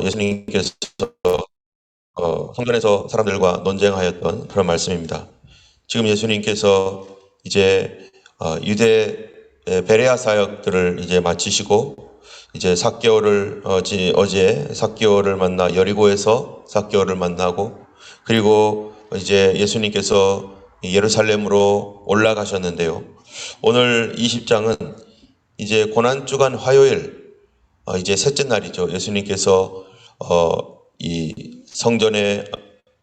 예수님께서 성전에서 사람들과 논쟁하였던 그런 말씀입니다. 지금 예수님께서 이제 유대 베레아 사역들을 이제 마치시고 이제 삭개오를 어제 삭개오를 만나 여리고에서 삭개오를 만나고 그리고 이제 예수님께서 예루살렘으로 올라가셨는데요. 오늘 20장은 이제 고난주간 화요일 이제 셋째 날이죠. 예수님께서 이 성전에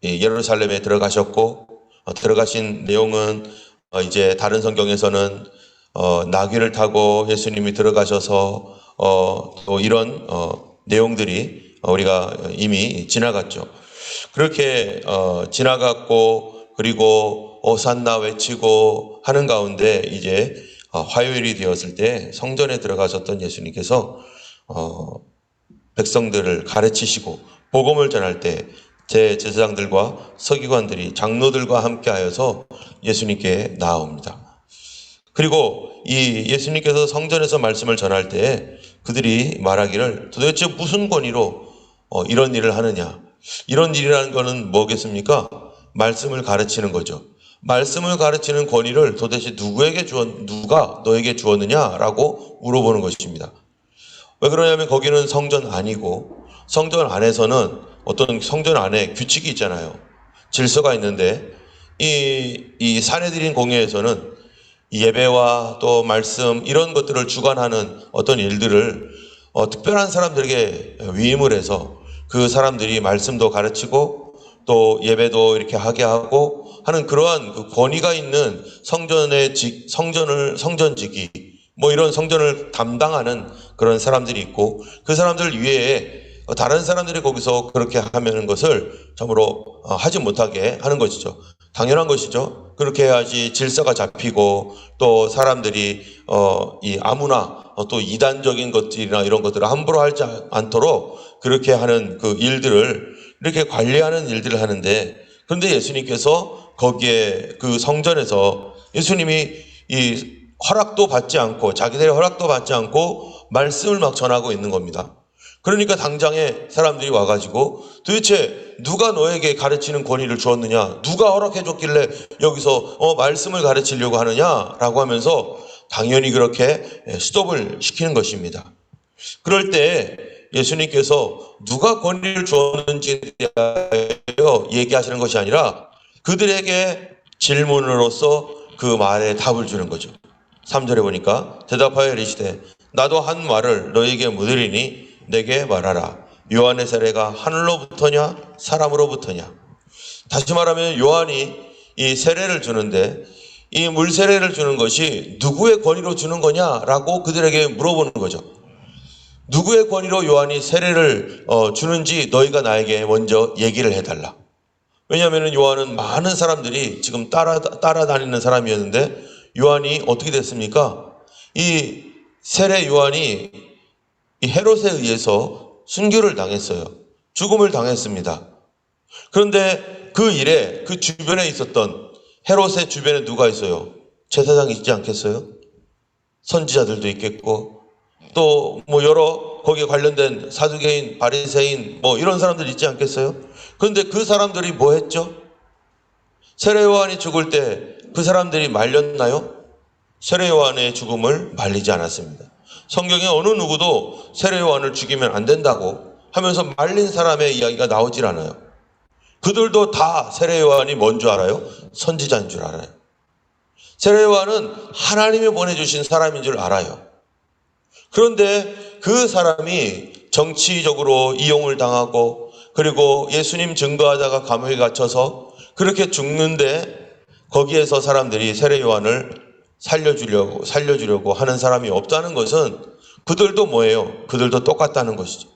예루살렘에 들어가셨고 들어가신 내용은 이제 다른 성경에서는 나귀를 타고 예수님이 들어가셔서 또 이런 내용들이 우리가 이미 지나갔죠. 그렇게 지나갔고 그리고 오산나 외치고 하는 가운데 이제 화요일이 되었을 때 성전에 들어가셨던 예수님께서 백성들을 가르치시고 복음을 전할 때 제사장들과 서기관들이 장로들과 함께하여서 예수님께 나아옵니다. 그리고 이 예수님께서 성전에서 말씀을 전할 때 그들이 말하기를 도대체 무슨 권위로 이런 일을 하느냐. 이런 일이라는 것은 뭐겠습니까? 말씀을 가르치는 거죠. 말씀을 가르치는 권위를 도대체 누가 너에게 주었느냐라고 물어보는 것입니다. 왜 그러냐면 거기는 성전 아니고 성전 안에서는 어떤 성전 안에 규칙이 있잖아요. 질서가 있는데 이 사내들인 공회에서는 예배와 또 말씀 이런 것들을 주관하는 어떤 일들을 특별한 사람들에게 위임을 해서 그 사람들이 말씀도 가르치고 또 예배도 이렇게 하게 하고 하는 그러한 그 권위가 있는 성전직이 뭐 이런 성전을 담당하는 그런 사람들이 있고 그 사람들 위에 다른 사람들이 거기서 그렇게 하는 것을 참으로 하지 못하게 하는 것이죠. 당연한 것이죠. 그렇게 해야지 질서가 잡히고 또 사람들이 이 아무나 또 이단적인 것들이나 이런 것들을 함부로 하지 않도록 그렇게 하는 그 일들을 이렇게 관리하는 일들을 하는데 그런데 예수님께서 거기에 그 성전에서 예수님이 이 허락도 받지 않고 자기들의 허락도 받지 않고 말씀을 막 전하고 있는 겁니다. 그러니까 당장에 사람들이 와가지고 도대체 누가 너에게 가르치는 권위를 주었느냐? 누가 허락해 줬길래 여기서 말씀을 가르치려고 하느냐라고 하면서 당연히 그렇게 스톱을 시키는 것입니다. 그럴 때 예수님께서 누가 권위를 주었는지에 대하여 얘기하시는 것이 아니라 그들에게 질문으로서 그 말에 답을 주는 거죠. 3절에 보니까 대답하여 이르시되 나도 한 말을 너에게 묻으리니 내게 말하라. 요한의 세례가 하늘로부터냐 사람으로부터냐. 다시 말하면 요한이 이 세례를 주는데 이 물 세례를 주는 것이 누구의 권위로 주는 거냐라고 그들에게 물어보는 거죠. 누구의 권위로 요한이 세례를 주는지 너희가 나에게 먼저 얘기를 해달라. 왜냐하면 요한은 많은 사람들이 지금 따라다니는 사람이었는데 요한이 어떻게 됐습니까? 이 세례 요한이 이 헤롯에 의해서 순교를 당했어요. 죽음을 당했습니다. 그런데 그 일에 그 주변에 있었던 헤롯의 주변에 누가 있어요? 제사장이 있지 않겠어요? 선지자들도 있겠고 또 뭐 여러 거기에 관련된 사두개인, 바리새인 뭐 이런 사람들 있지 않겠어요? 그런데 그 사람들이 뭐 했죠? 세례 요한이 죽을 때 그 사람들이 말렸나요? 세례 요한의 죽음을 말리지 않았습니다. 성경에 어느 누구도 세례 요한을 죽이면 안 된다고 하면서 말린 사람의 이야기가 나오질 않아요. 그들도 다 세례 요한이 뭔 줄 알아요? 선지자인 줄 알아요. 세례 요한은 하나님이 보내주신 사람인 줄 알아요. 그런데 그 사람이 정치적으로 이용을 당하고 그리고 예수님 증거하다가 감옥에 갇혀서 그렇게 죽는데 거기에서 사람들이 세례 요한을 살려주려고 하는 사람이 없다는 것은 그들도 뭐예요? 그들도 똑같다는 것이죠.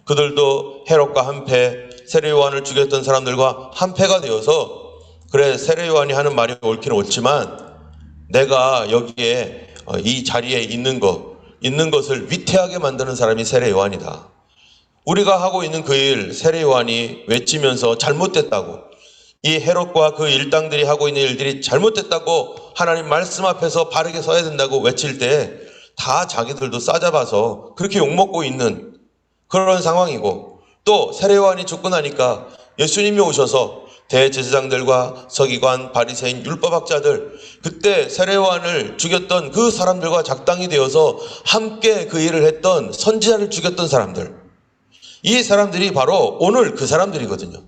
그들도 헤롯과 한패, 세례 요한을 죽였던 사람들과 한패가 되어서 그래 세례 요한이 하는 말이 옳기는 옳지만 내가 여기에 이 자리에 있는 것을 위태하게 만드는 사람이 세례 요한이다. 우리가 하고 있는 그 일 세례 요한이 외치면서 잘못됐다고 이 헤롯과 그 일당들이 하고 있는 일들이 잘못됐다고 하나님 말씀 앞에서 바르게 서야 된다고 외칠 때 다 자기들도 싸잡아서 그렇게 욕먹고 있는 그런 상황이고 또 세례요한이 죽고 나니까 예수님이 오셔서 대제사장들과 서기관, 바리새인, 율법학자들, 그때 세례요한을 죽였던 그 사람들과 작당이 되어서 함께 그 일을 했던 선지자를 죽였던 사람들, 이 사람들이 바로 오늘 그 사람들이거든요.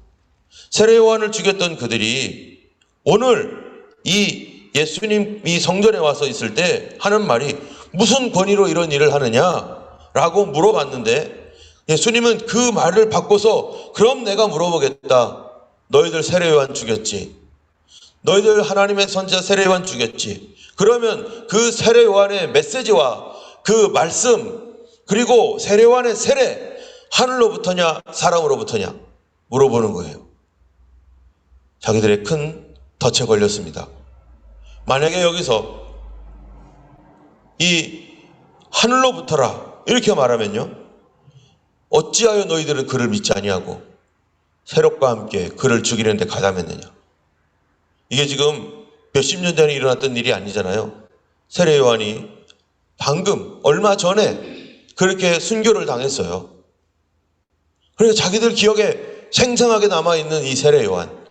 세례요한을 죽였던 그들이 오늘 이 예수님이 성전에 와서 있을 때 하는 말이 무슨 권위로 이런 일을 하느냐라고 물어봤는데, 예수님은 그 말을 바꿔서 그럼 내가 물어보겠다. 너희들 세례요한 죽였지? 너희들 하나님의 선지자 세례요한 죽였지? 그러면 그 세례요한의 메시지와 그 말씀, 그리고 세례요한의 세례, 하늘로부터냐 사람으로부터냐 물어보는 거예요. 자기들의 큰 덫에 걸렸습니다. 만약에 여기서 이 하늘로부터라 이렇게 말하면요, 어찌하여 너희들은 그를 믿지 아니하고 세력과 함께 그를 죽이려는데 가담했느냐. 이게 지금 몇십 년 전에 일어났던 일이 아니잖아요. 세례요한이 방금 얼마 전에 그렇게 순교를 당했어요. 그러니까 자기들 기억에 생생하게 남아있는 이 세례요한,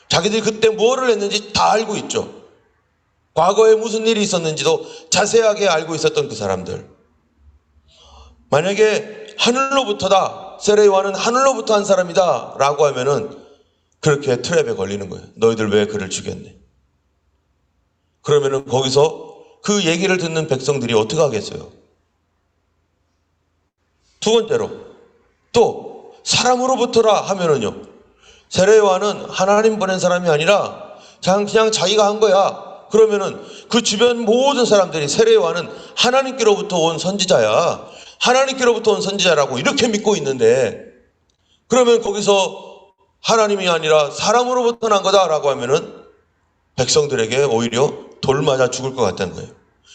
자기들이 그때 뭐를 했는지 다 알고 있죠. 과거에 무슨 일이 있었는지도 자세하게 알고 있었던 그 사람들. 만약에 하늘로부터다, 세례요한은 하늘로부터 한 사람이다 라고 하면은 그렇게 트랩에 걸리는 거예요. 너희들 왜 그를 죽였네? 그러면은 거기서 그 얘기를 듣는 백성들이 어떻게 하겠어요? 두 번째로 또 사람으로부터라 하면은요, 세례요한은 하나님 보낸 사람이 아니라 그냥 자기가 한 거야. 그러면은 그 주변 모든 사람들이 세례요한은 하나님께로부터 온 선지자야, 하나님께로부터 온 선지자라고 이렇게 믿고 있는데, 그러면 거기서 하나님이 아니라 사람으로부터 난 거다라고 하면은 백성들에게 오히려 돌 맞아 죽을 것 같다는 거예요.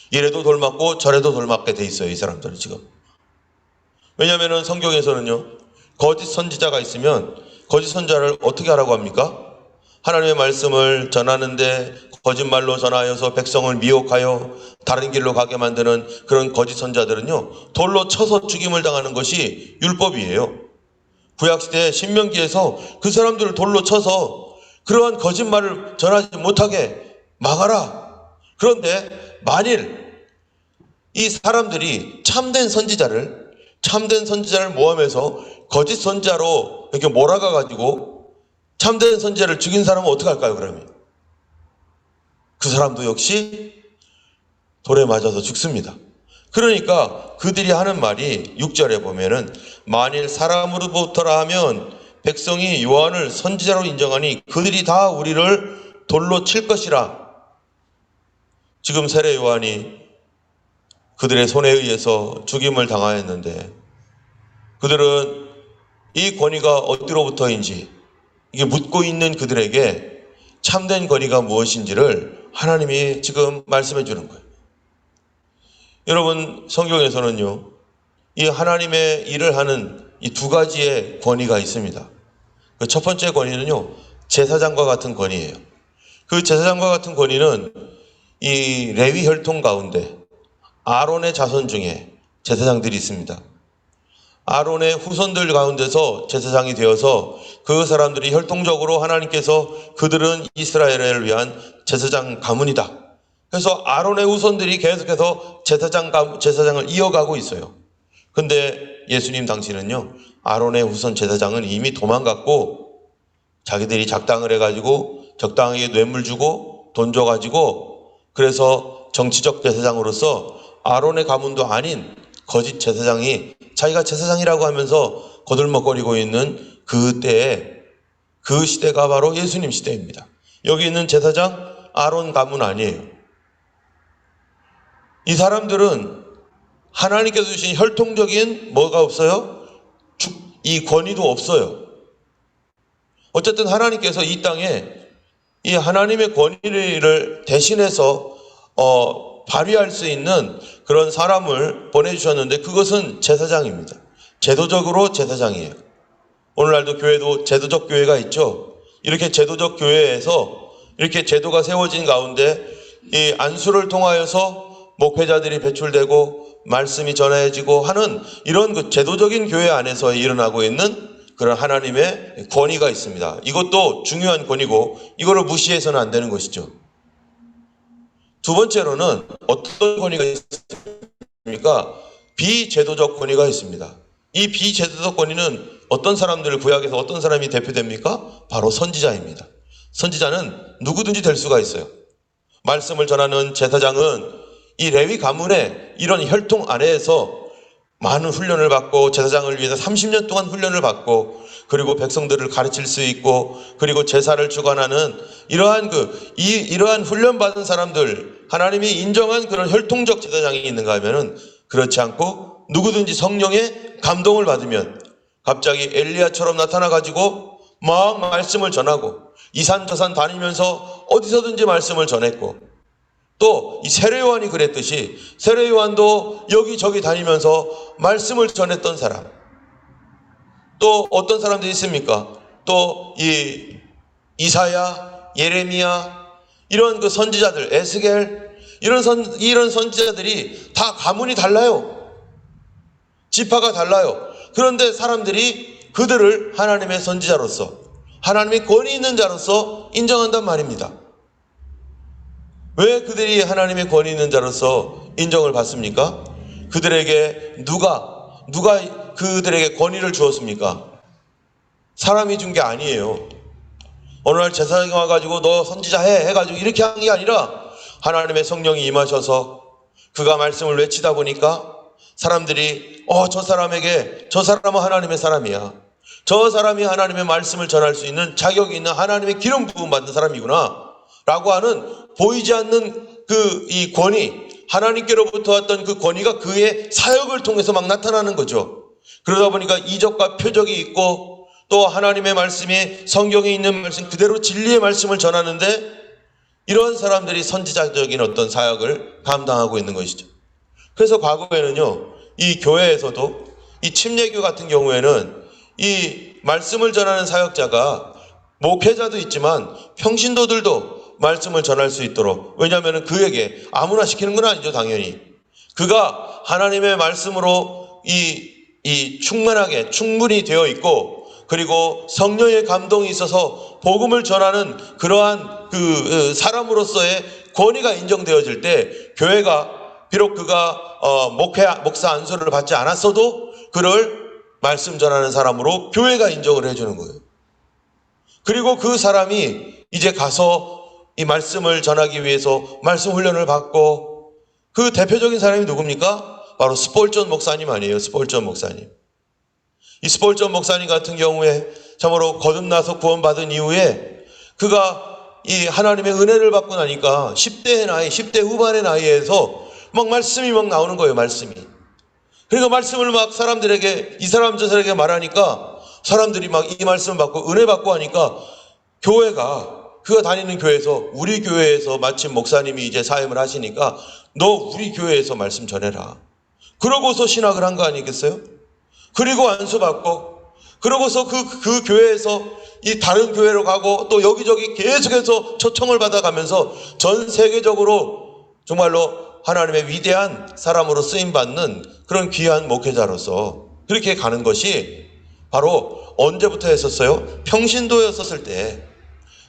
이래도 돌 맞고 저래도 돌 맞게 돼 있어요, 이 사람들은 지금. 왜냐하면은 성경에서는요, 거짓 선지자가 있으면 거짓 선지자를 어떻게 하라고 합니까? 하나님의 말씀을 전하는데 거짓말로 전하여서 백성을 미혹하여 다른 길로 가게 만드는 그런 거짓 선지자들은요, 돌로 쳐서 죽임을 당하는 것이 율법이에요. 구약시대 신명기에서 그 사람들을 돌로 쳐서 그러한 거짓말을 전하지 못하게 막아라. 그런데 만일 이 사람들이 참된 선지자를 모함해서 거짓 선지자로 이렇게 몰아가가지고 참된 선지자를 죽인 사람은 어떻게 할까요, 그러면? 그 사람도 역시 돌에 맞아서 죽습니다. 그러니까 그들이 하는 말이 6절에 보면은 만일 사람으로부터라 하면 백성이 요한을 선지자로 인정하니 그들이 다 우리를 돌로 칠 것이라. 지금 세례 요한이 그들의 손에 의해서 죽임을 당하였는데, 그들은 이 권위가 어디로부터인지 이게 묻고 있는 그들에게 참된 권위가 무엇인지를 하나님이 지금 말씀해 주는 거예요. 여러분, 성경에서는요, 이 하나님의 일을 하는 이 두 가지의 권위가 있습니다. 그 첫 번째 권위는요, 제사장과 같은 권위예요. 그 제사장과 같은 권위는 이 레위 혈통 가운데 아론의 자손 중에 제사장들이 있습니다. 아론의 후손들 가운데서 제사장이 되어서 그 사람들이 혈통적으로 하나님께서 그들은 이스라엘을 위한 제사장 가문이다. 그래서 아론의 후손들이 계속해서 제사장을 이어가고 있어요. 근데 예수님 당시는요, 아론의 후손 제사장은 이미 도망갔고 자기들이 작당을 해가지고 적당하게 뇌물 주고 돈 줘가지고 그래서 정치적 제사장으로서 아론의 가문도 아닌 거짓 제사장이 자기가 제사장이라고 하면서 거들먹거리고 있는 그때에 그 시대가 바로 예수님 시대입니다. 여기 있는 제사장 아론 가문 아니에요. 이 사람들은 하나님께서 주신 혈통적인 뭐가 없어요? 이 권위도 없어요. 어쨌든 하나님께서 이 땅에 이 하나님의 권위를 대신해서 발휘할 수 있는 그런 사람을 보내주셨는데 그것은 제사장입니다. 제도적으로 제사장이에요. 오늘날도 교회도 제도적 교회가 있죠. 이렇게 제도적 교회에서 이렇게 제도가 세워진 가운데 이 안수를 통하여서 목회자들이 배출되고 말씀이 전해지고 하는 이런 그 제도적인 교회 안에서 일어나고 있는 그런 하나님의 권위가 있습니다. 이것도 중요한 권위고 이거를 무시해서는 안 되는 것이죠. 두 번째로는 어떤 권위가 있습니까? 비제도적 권위가 있습니다. 이 비제도적 권위는 어떤 사람들을 구약에서 어떤 사람이 대표됩니까? 바로 선지자입니다. 선지자는 누구든지 될 수가 있어요. 말씀을 전하는 제사장은 이 레위 가문의 이런 혈통 아래에서 많은 훈련을 받고 제사장을 위해서 30년 동안 훈련을 받고 그리고 백성들을 가르칠 수 있고 그리고 제사를 주관하는 이러한 훈련받은 사람들, 하나님이 인정한 그런 혈통적 제사장이 있는가 하면은 그렇지 않고 누구든지 성령의 감동을 받으면 갑자기 엘리야처럼 나타나가지고 막 말씀을 전하고 이산저산 다니면서 어디서든지 말씀을 전했고 또 이 세례요한이 그랬듯이 세례요한도 여기저기 다니면서 말씀을 전했던 사람. 또 어떤 사람들이 있습니까? 또 이사야, 예레미야 이런 그 선지자들, 에스겔 이런 선지자들이 다 가문이 달라요. 지파가 달라요. 그런데 사람들이 그들을 하나님의 선지자로서 하나님의 권위 있는 자로서 인정한단 말입니다. 왜 그들이 하나님의 권위 있는 자로서 인정을 받습니까? 그들에게 누가 그들에게 권위를 주었습니까? 사람이 준 게 아니에요. 어느 날 제사장이 와가지고 너 선지자 해가지고 이렇게 한 게 아니라 하나님의 성령이 임하셔서 그가 말씀을 외치다 보니까 사람들이 저 사람은 하나님의 사람이야. 저 사람이 하나님의 말씀을 전할 수 있는 자격이 있는 하나님의 기름 부음 받는 사람이구나 라고 하는 보이지 않는 이 권위, 하나님께로부터 왔던 그 권위가 그의 사역을 통해서 막 나타나는 거죠. 그러다 보니까 이적과 표적이 있고 또 하나님의 말씀이 성경에 있는 말씀 그대로 진리의 말씀을 전하는데 이런 사람들이 선지자적인 어떤 사역을 감당하고 있는 것이죠. 그래서 과거에는요, 이 교회에서도 이 침례교 같은 경우에는 이 말씀을 전하는 사역자가 목회자도 있지만 평신도들도 말씀을 전할 수 있도록, 왜냐하면 그에게 아무나 시키는 건 아니죠, 당연히. 그가 하나님의 말씀으로 충분히 되어 있고 그리고 성령의 감동이 있어서 복음을 전하는 그러한 사람으로서의 권위가 인정되어질 때 교회가 비록 그가 목사 안수를 받지 않았어도 그를 말씀 전하는 사람으로 교회가 인정을 해주는 거예요. 그리고 그 사람이 이제 가서 이 말씀을 전하기 위해서 말씀 훈련을 받고 그 대표적인 사람이 누굽니까? 바로 스폴전 목사님 아니에요. 스폴전 목사님. 이 스폴전 목사님 같은 경우에 참으로 거듭나서 구원받은 이후에 그가 이 하나님의 은혜를 받고 나니까 10대 후반의 나이에서 막 말씀이 막 나오는 거예요. 말씀이. 그러니까 말씀을 막 사람들에게 이 사람 저 사람에게 말하니까 사람들이 막 이 말씀을 받고 은혜 받고 하니까 그가 다니는 교회에서 우리 교회에서 마침 목사님이 이제 사임을 하시니까 너 우리 교회에서 말씀 전해라. 그러고서 신학을 한 거 아니겠어요? 그리고 안수받고 그러고서 그 교회에서 이 다른 교회로 가고 또 여기저기 계속해서 초청을 받아가면서 전 세계적으로 정말로 하나님의 위대한 사람으로 쓰임받는 그런 귀한 목회자로서 그렇게 가는 것이 바로 언제부터 했었어요? 평신도였었을 때.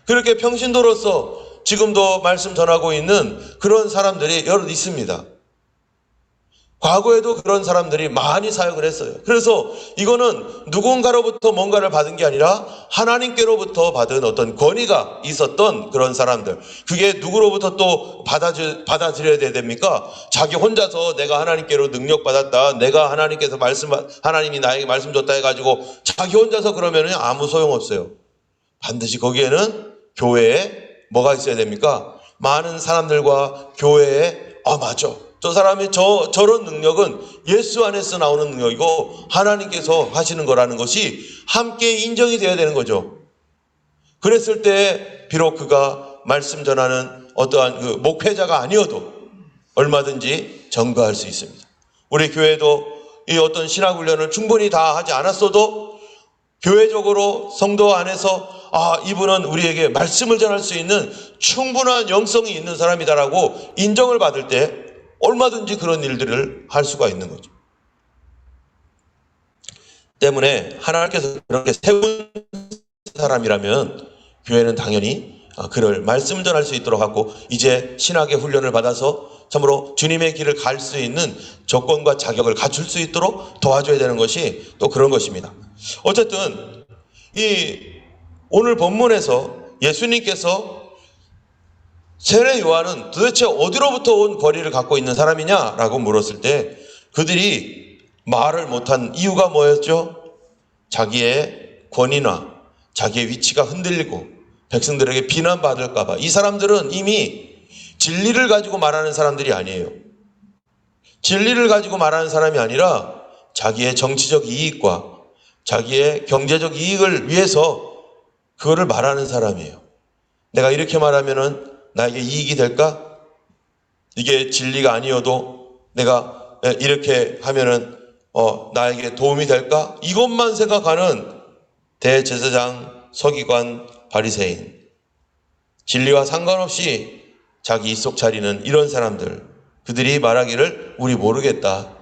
그렇게 평신도로서 지금도 말씀 전하고 있는 그런 사람들이 여럿 있습니다. 과거에도 그런 사람들이 많이 사역을 했어요. 그래서 이거는 누군가로부터 뭔가를 받은 게 아니라 하나님께로부터 받은 어떤 권위가 있었던 그런 사람들. 그게 누구로부터 또 받아들여야 됩니까? 자기 혼자서 내가 하나님께로 능력받았다. 내가 하나님이 나에게 말씀 줬다 해가지고 자기 혼자서 그러면 아무 소용없어요. 반드시 거기에는 교회에 뭐가 있어야 됩니까? 많은 사람들과 교회에 맞아. 저 사람의 저런 능력은 예수 안에서 나오는 능력이고 하나님께서 하시는 거라는 것이 함께 인정이 되어야 되는 거죠. 그랬을 때 비록 그가 말씀 전하는 어떠한 그 목회자가 아니어도 얼마든지 전가할 수 있습니다. 우리 교회도 이 어떤 신학훈련을 충분히 다 하지 않았어도 교회적으로 성도 안에서 이분은 우리에게 말씀을 전할 수 있는 충분한 영성이 있는 사람이다라고 인정을 받을 때 얼마든지 그런 일들을 할 수가 있는 거죠. 때문에 하나님께서 그렇게 세운 사람이라면 교회는 당연히 그를 말씀 전할 수 있도록 하고 이제 신학의 훈련을 받아서 참으로 주님의 길을 갈 수 있는 조건과 자격을 갖출 수 있도록 도와줘야 되는 것이 또 그런 것입니다. 어쨌든 이 오늘 본문에서 예수님께서 세례 요한은 도대체 어디로부터 온 권위를 갖고 있는 사람이냐라고 물었을 때 그들이 말을 못한 이유가 뭐였죠? 자기의 권위나 자기의 위치가 흔들리고 백성들에게 비난받을까 봐. 이 사람들은 이미 진리를 가지고 말하는 사람들이 아니에요. 진리를 가지고 말하는 사람이 아니라 자기의 정치적 이익과 자기의 경제적 이익을 위해서 그거를 말하는 사람이에요. 내가 이렇게 말하면은 나에게 이익이 될까? 이게 진리가 아니어도 내가 이렇게 하면은 나에게 도움이 될까? 이것만 생각하는 대제사장, 서기관, 바리새인, 진리와 상관없이 자기 입속 차리는 이런 사람들, 그들이 말하기를 우리 모르겠다.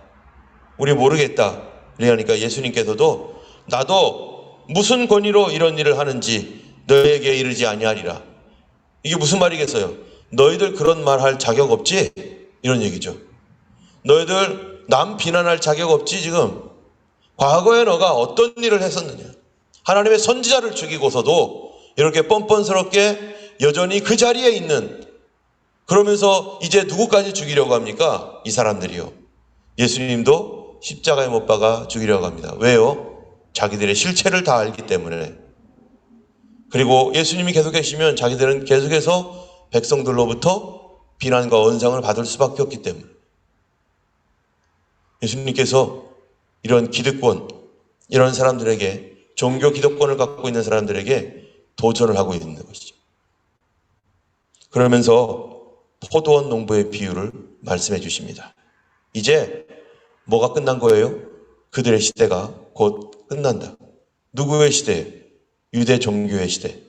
그러니까 예수님께서도 나도 무슨 권위로 이런 일을 하는지 너에게 이르지 아니하리라. 이게 무슨 말이겠어요? 너희들 그런 말 할 자격 없지? 이런 얘기죠. 너희들 남 비난할 자격 없지 지금? 과거에 너가 어떤 일을 했었느냐? 하나님의 선지자를 죽이고서도 이렇게 뻔뻔스럽게 여전히 그 자리에 있는, 그러면서 이제 누구까지 죽이려고 합니까? 이 사람들이요. 예수님도 십자가에 못 박아 죽이려고 합니다. 왜요? 자기들의 실체를 다 알기 때문에. 그리고 예수님이 계속 계시면 자기들은 계속해서 백성들로부터 비난과 언상을 받을 수밖에 없기 때문에. 예수님께서 이런 기득권, 이런 사람들에게, 종교 기득권을 갖고 있는 사람들에게 도전을 하고 있는 것이죠. 그러면서 포도원 농부의 비유를 말씀해 주십니다. 이제 뭐가 끝난 거예요? 그들의 시대가 곧 끝난다. 누구의 시대? 유대 종교의 시대.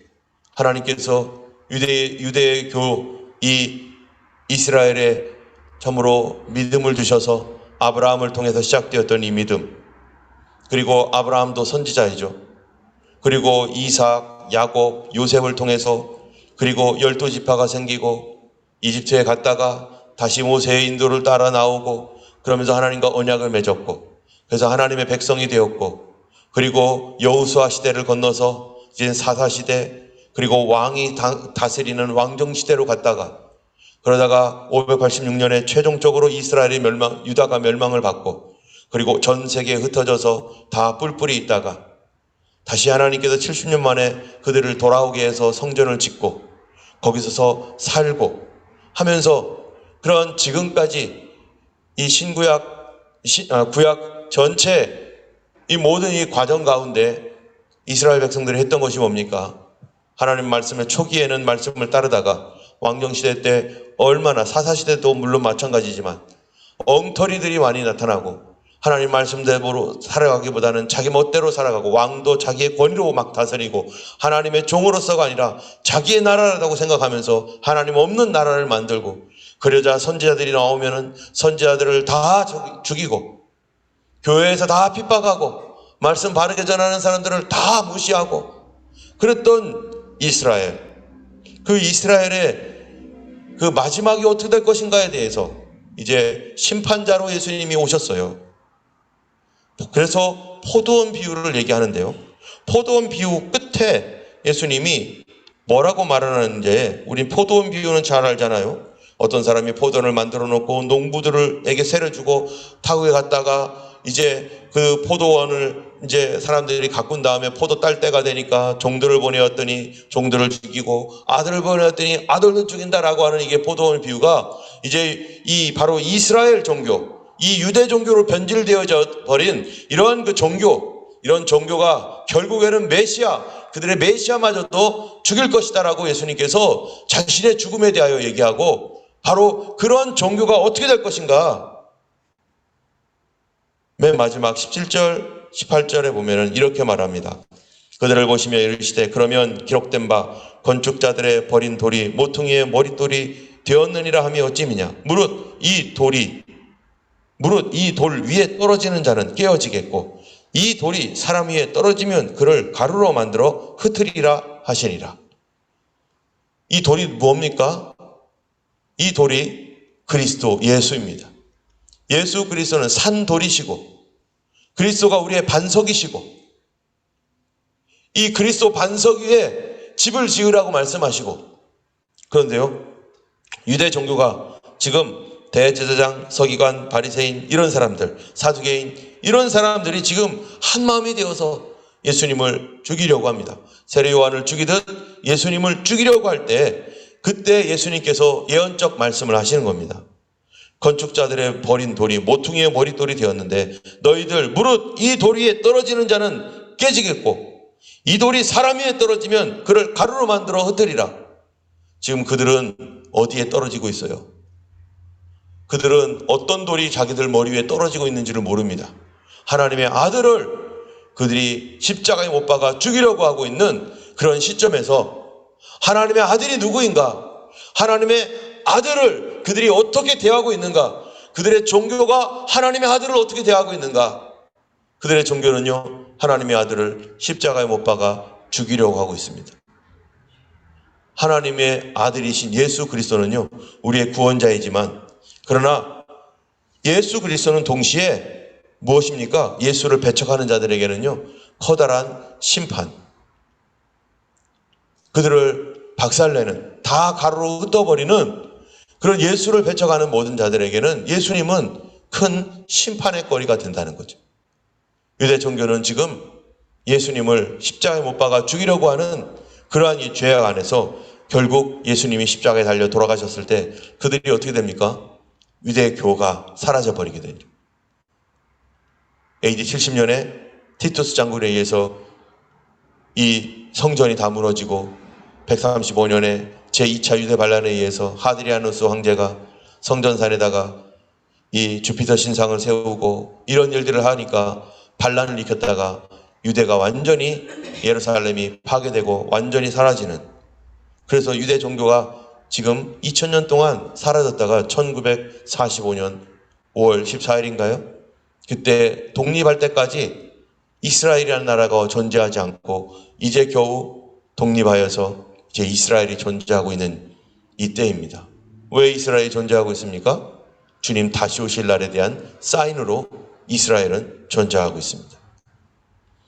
하나님께서 유대교 이 이스라엘에 참으로 믿음을 주셔서 아브라함을 통해서 시작되었던 이 믿음, 그리고 아브라함도 선지자이죠. 그리고 이삭, 야곱, 요셉을 통해서, 그리고 12지파가 생기고 이집트에 갔다가 다시 모세의 인도를 따라 나오고, 그러면서 하나님과 언약을 맺었고, 그래서 하나님의 백성이 되었고, 그리고 여호수아 시대를 건너서 이제 사사시대, 그리고 왕이 다스리는 왕정시대로 갔다가, 그러다가 586년에 최종적으로 이스라엘이 유다가 멸망을 받고, 그리고 전 세계에 흩어져서 다 뿔뿔이 있다가 다시 하나님께서 70년 만에 그들을 돌아오게 해서 성전을 짓고 거기서 살고 하면서, 그런 지금까지 이 구약 전체 이 모든 이 과정 가운데 이스라엘 백성들이 했던 것이 뭡니까? 하나님 말씀의 초기에는 말씀을 따르다가 왕정시대 때 얼마나, 사사시대도 물론 마찬가지지만 엉터리들이 많이 나타나고 하나님 말씀대로 살아가기보다는 자기 멋대로 살아가고, 왕도 자기의 권위로 막 다스리고 하나님의 종으로서가 아니라 자기의 나라라고 생각하면서 하나님 없는 나라를 만들고, 그러자 선지자들이 나오면은 선지자들을 다 죽이고, 교회에서 다 핍박하고, 말씀 바르게 전하는 사람들을 다 무시하고 그랬던 이스라엘. 그 이스라엘의 그 마지막이 어떻게 될 것인가에 대해서 이제 심판자로 예수님이 오셨어요. 그래서 포도원 비유를 얘기하는데요. 포도원 비유 끝에 예수님이 뭐라고 말하는지, 우린 포도원 비유는 잘 알잖아요. 어떤 사람이 포도원을 만들어 놓고 농부들에게 세를 주고 타국에 갔다가 이제 그 포도원을 이제 사람들이 가꾼 다음에 포도 딸 때가 되니까 종들을 보내었더니 종들을 죽이고, 아들을 보내었더니 아들도 죽인다라고 하는 이게 포도원 비유가 이제 이 바로 이스라엘 종교, 이 유대 종교로 변질되어져 버린 이런 그 종교, 이런 종교가 결국에는 메시아, 그들의 메시아마저도 죽일 것이다라고 예수님께서 자신의 죽음에 대하여 얘기하고, 바로 그런 종교가 어떻게 될 것인가. 맨 마지막 17절, 18절에 보면은 이렇게 말합니다. 그들을 보시며 이르시되 그러면 기록된 바 건축자들의 버린 돌이 모퉁이의 머릿돌이 되었느니라 함이 어찌미냐. 무릇 이 돌 위에 떨어지는 자는 깨어지겠고 이 돌이 사람 위에 떨어지면 그를 가루로 만들어 흩으리라 하시니라. 이 돌이 뭡니까? 이 돌이 그리스도 예수입니다. 예수 그리스도는 산돌이시고 그리스도가 우리의 반석이시고 이 그리스도 반석 위에 집을 지으라고 말씀하시고, 그런데요, 유대 종교가 지금 대제사장, 서기관, 바리새인 이런 사람들, 사두개인 이런 사람들이 지금 한 마음이 되어서 예수님을 죽이려고 합니다. 세례 요한을 죽이듯 예수님을 죽이려고 할 때 그때 예수님께서 예언적 말씀을 하시는 겁니다. 건축자들의 버린 돌이 모퉁이의 머릿돌이 되었는데 너희들 무릇 이 돌 위에 떨어지는 자는 깨지겠고 이 돌이 사람 위에 떨어지면 그를 가루로 만들어 흩으리라. 지금 그들은 어디에 떨어지고 있어요? 그들은 어떤 돌이 자기들 머리 위에 떨어지고 있는지를 모릅니다. 하나님의 아들을 그들이 십자가에 못 박아 죽이려고 하고 있는 그런 시점에서 하나님의 아들이 누구인가? 하나님의 아들을 그들이 어떻게 대하고 있는가? 그들의 종교가 하나님의 아들을 어떻게 대하고 있는가? 그들의 종교는요, 하나님의 아들을 십자가에 못 박아 죽이려고 하고 있습니다. 하나님의 아들이신 예수 그리스도는요, 우리의 구원자이지만, 그러나 예수 그리스도는 동시에 무엇입니까? 예수를 배척하는 자들에게는요, 커다란 심판, 그들을 박살내는, 다 가루로 흩어버리는 그런 예수를 배척하는 모든 자들에게는 예수님은 큰 심판의 거리가 된다는 거죠. 유대 종교는 지금 예수님을 십자가에 못 박아 죽이려고 하는 그러한 이 죄악 안에서 결국 예수님이 십자가에 달려 돌아가셨을 때 그들이 어떻게 됩니까? 유대교가 사라져버리게 되죠. AD 70년에 티투스 장군에 의해서 이 성전이 다 무너지고 135년에 제2차 유대 반란에 의해서 하드리아누스 황제가 성전산에다가 이 주피터 신상을 세우고 이런 일들을 하니까 반란을 일으켰다가 유대가 완전히 예루살렘이 파괴되고 완전히 사라지는, 그래서 유대 종교가 지금 2000년 동안 사라졌다가 1945년 5월 14일인가요? 그때 독립할 때까지 이스라엘이라는 나라가 존재하지 않고 이제 겨우 독립하여서 이제 이스라엘이 존재하고 있는 이때입니다. 왜 이스라엘이 존재하고 있습니까? 주님 다시 오실 날에 대한 사인으로 이스라엘은 존재하고 있습니다.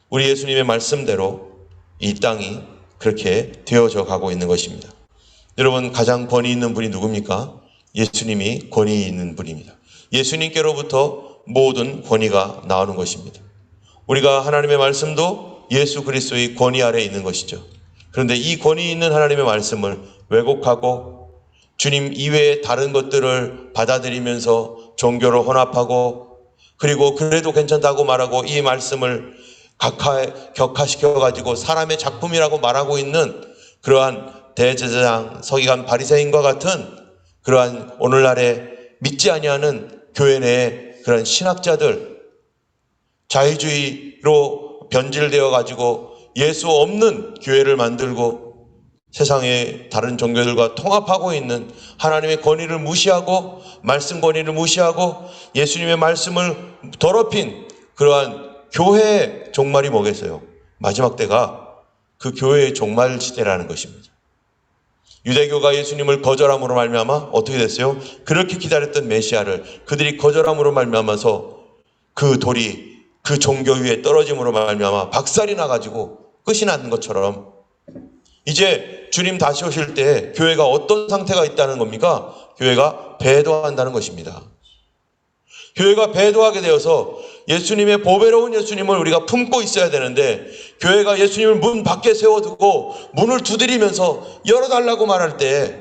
우리 예수님의 말씀대로 이 땅이 그렇게 되어져 가고 있는 것입니다. 여러분, 가장 권위 있는 분이 누굽니까? 예수님이 권위 있는 분입니다. 예수님께로부터 모든 권위가 나오는 것입니다. 우리가 하나님의 말씀도 예수 그리스도의 권위 아래에 있는 것이죠. 그런데 이 권위 있는 하나님의 말씀을 왜곡하고 주님 이외의 다른 것들을 받아들이면서 종교를 혼합하고, 그리고 그래도 괜찮다고 말하고 이 말씀을 격화시켜가지고 사람의 작품이라고 말하고 있는 그러한 대제사장, 서기관, 바리새인과 같은 그러한 오늘날의 믿지 아니하는 교회 내의 그런 신학자들, 자유주의로 변질되어 가지고 예수 없는 교회를 만들고 세상의 다른 종교들과 통합하고 있는, 하나님의 권위를 무시하고 말씀 권위를 무시하고 예수님의 말씀을 더럽힌 그러한 교회의 종말이 뭐겠어요? 마지막 때가 그 교회의 종말 시대라는 것입니다. 유대교가 예수님을 거절함으로 말미암아 어떻게 됐어요? 그렇게 기다렸던 메시아를 그들이 거절함으로 말미암아서 그 돌이 그 종교 위에 떨어짐으로 말미암아 박살이 나가지고 끝이 난 것처럼 이제 주님 다시 오실 때 교회가 어떤 상태가 있다는 겁니까? 교회가 배도한다는 것입니다. 교회가 배도하게 되어서 예수님의 보배로운 예수님을 우리가 품고 있어야 되는데, 교회가 예수님을 문 밖에 세워두고 문을 두드리면서 열어달라고 말할 때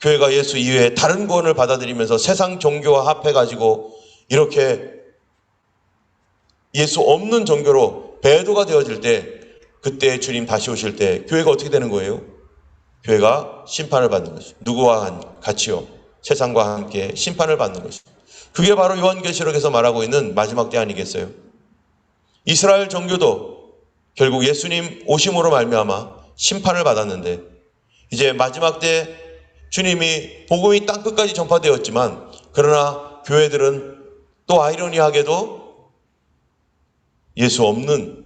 교회가 예수 이외에 다른 구원을 받아들이면서 세상 종교와 합해가지고 이렇게 예수 없는 종교로 배도가 되어질 때, 그때 주님 다시 오실 때 교회가 어떻게 되는 거예요? 교회가 심판을 받는 것이죠. 누구와 같이요? 세상과 함께 심판을 받는 것이죠. 그게 바로 요한계시록에서 말하고 있는 마지막 때 아니겠어요? 이스라엘 종교도 결국 예수님 오심으로 말미암아 심판을 받았는데, 이제 마지막 때 주님이 복음이 땅끝까지 전파되었지만, 그러나 교회들은 또 아이러니하게도 예수 없는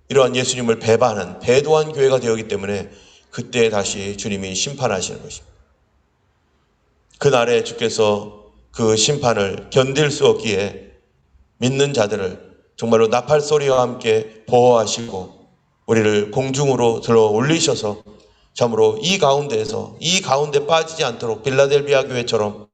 이러한 예수님을 배반한 배도한 교회가 되었기 때문에 그때 다시 주님이 심판하시는 것입니다. 그날에 주께서 그 심판을 견딜 수 없기에 믿는 자들을 정말로 나팔 소리와 함께 보호하시고 우리를 공중으로 들어 올리셔서 참으로 이 가운데 빠지지 않도록 빌라델비아 교회처럼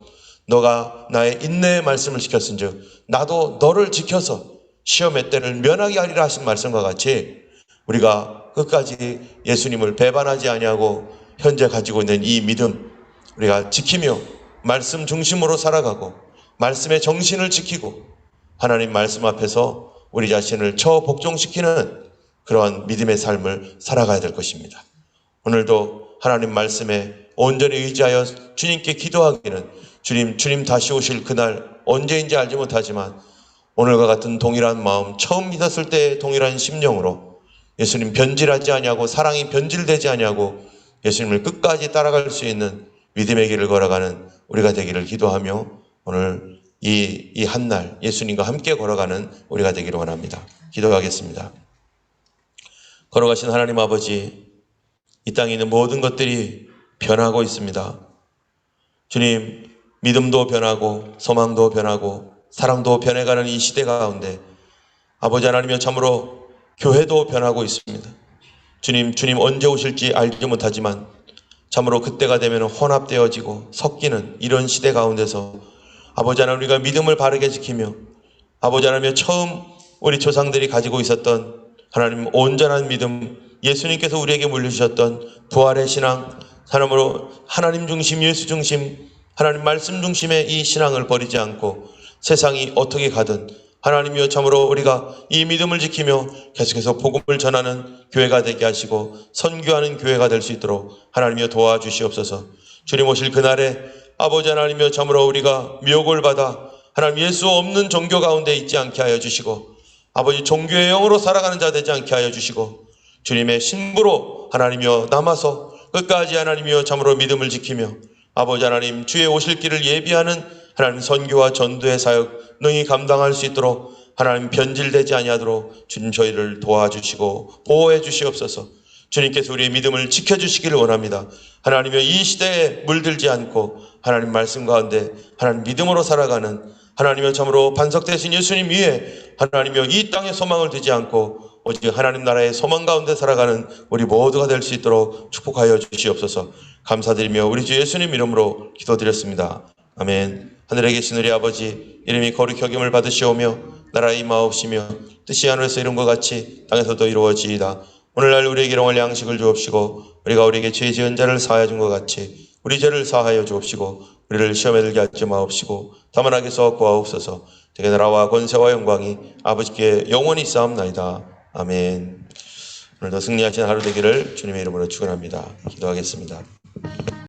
너가 나의 인내의 말씀을 지켰은즉 나도 너를 지켜서 시험의 때를 면하게 하리라 하신 말씀과 같이 우리가 끝까지 예수님을 배반하지 아니하고 현재 가지고 있는 이 믿음 우리가 지키며 말씀 중심으로 살아가고 말씀의 정신을 지키고 하나님 말씀 앞에서 우리 자신을 처복종시키는 그러한 믿음의 삶을 살아가야 될 것입니다. 오늘도 하나님 말씀에 온전히 의지하여 주님께 기도하기는 주님 다시 오실 그날 언제인지 알지 못하지만 오늘과 같은 동일한 마음, 처음 믿었을 때의 동일한 심령으로 예수님 변질하지 아니하고 사랑이 변질되지 아니하고 예수님을 끝까지 따라갈 수 있는 믿음의 길을 걸어가는 우리가 되기를 기도하며 오늘 이 한날 예수님과 함께 걸어가는 우리가 되기를 원합니다. 기도하겠습니다. 걸어가신 하나님 아버지, 이 땅에 있는 모든 것들이 변하고 있습니다. 주님, 믿음도 변하고 소망도 변하고 사랑도 변해가는 이 시대 가운데 아버지 하나님이여 참으로 교회도 변하고 있습니다. 주님 언제 오실지 알지 못하지만 참으로 그때가 되면 혼합되어지고 섞이는 이런 시대 가운데서 아버지 하나님 우리가 믿음을 바르게 지키며 아버지 하나님이여 처음 우리 조상들이 가지고 있었던 하나님 온전한 믿음, 예수님께서 우리에게 물려주셨던 부활의 신앙, 하나님으로 하나님 중심, 예수 중심, 하나님 말씀 중심의 이 신앙을 버리지 않고 세상이 어떻게 가든 하나님이여 참으로 우리가 이 믿음을 지키며 계속해서 복음을 전하는 교회가 되게 하시고 선교하는 교회가 될 수 있도록 하나님이여 도와주시옵소서. 주님 오실 그날에 아버지 하나님이여 참으로 우리가 미혹을 받아 하나님 예수 없는 종교 가운데 있지 않게 하여 주시고 아버지 종교의 영으로 살아가는 자 되지 않게 하여 주시고 주님의 신부로 하나님이여 남아서 끝까지 하나님이여 참으로 믿음을 지키며 아버지 하나님 주의 오실 길을 예비하는 하나님 선교와 전도의 사역 능히 감당할 수 있도록 하나님 변질되지 아니하도록 주님 저희를 도와주시고 보호해 주시옵소서. 주님께서 우리의 믿음을 지켜주시기를 원합니다. 하나님이여 이 시대에 물들지 않고 하나님 말씀 가운데 하나님 믿음으로 살아가는 하나님이여 참으로 반석되신 예수님 위에 하나님이여 이 땅에 소망을 두지 않고 오직 하나님 나라의 소망 가운데 살아가는 우리 모두가 될 수 있도록 축복하여 주시옵소서. 감사드리며 우리 주 예수님 이름으로 기도드렸습니다. 아멘. 하늘에 계신 우리 아버지 이름이 거룩히 여김을 받으시오며 나라의 임하옵시며 뜻이 하늘에서 이룬 것 같이 땅에서도 이루어지이다. 오늘날 우리에게 일용할 양식을 주옵시고 우리가 우리에게 죄 지은 자를 사하여 준 것 같이 우리 죄를 사하여 주옵시고 우리를 시험에 들게 하지 마옵시고 다만 악에서 구하옵소서. 되게 나라와 권세와 영광이 아버지께 영원히 있사옵나이다. 아멘. 오늘도 승리하신 하루 되기를 주님의 이름으로 축원합니다. 기도하겠습니다.